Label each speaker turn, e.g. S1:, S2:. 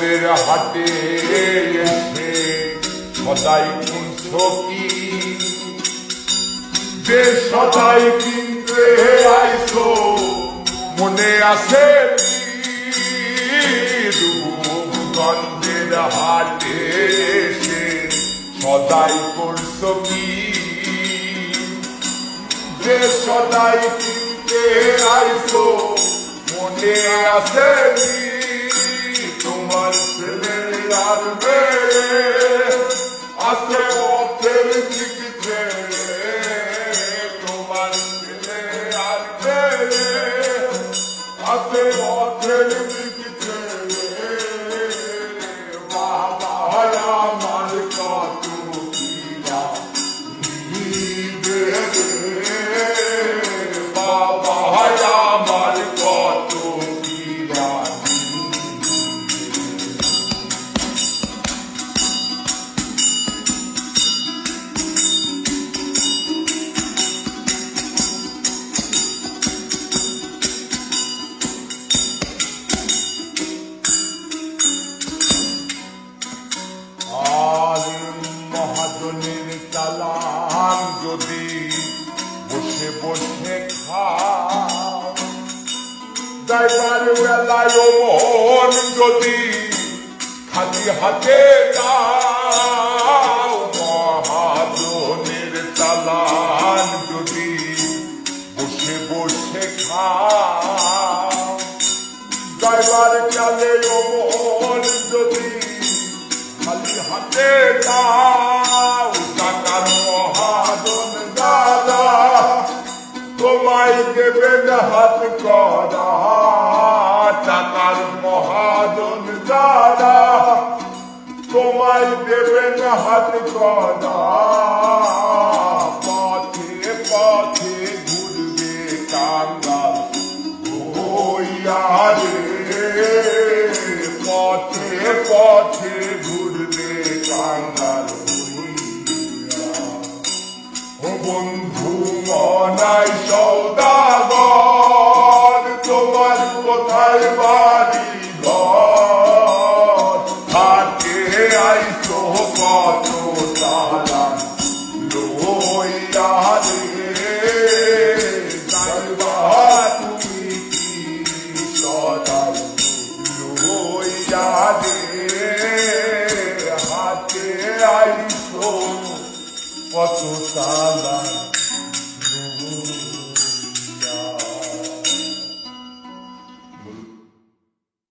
S1: চাঁদের হাটে এসে সদাই কুঞ্চ কি যে সদাই কিনতে আইছো মনে আছে রূপগঞ্জের হাটে এসে সদাই করছো কি যে সদাই কিনতে আইছো মনে আছে তোমার ছেলে আর মেয়ে আছে পথের দিকে তোমার ছেলে আর মেয়ে আছে পথের দিকে বাবা আমার কত কিনা বাবা আমার কত কিনা মহাজনের চালান যদি বসে বসে খাও যাইবার বেলায় মন যদি খালি হাতে দাও মহাজনের চালান যদি বসে বসে খাও যাইবার চালে মন যদি খালি হাতে দাও টাকার মহাজন দাদা তোমায় দেবেন হাত করা টাকার মহাজন দাদা তোমায় দেবেন হাত করা পথে পথে ঘুরবে কাঙ্গাল ওইয়া রে পথে পথে ঘুরবে কাঙ্গাল ও বন্ধু মনাই সৌদাগর তোমার কোথায় বাড়ি ঘর থাকে আইসো কত চালান লইয়া রে যাইবা তুমি কি সদাই লইয়া রে হাতে আইসো কত চালান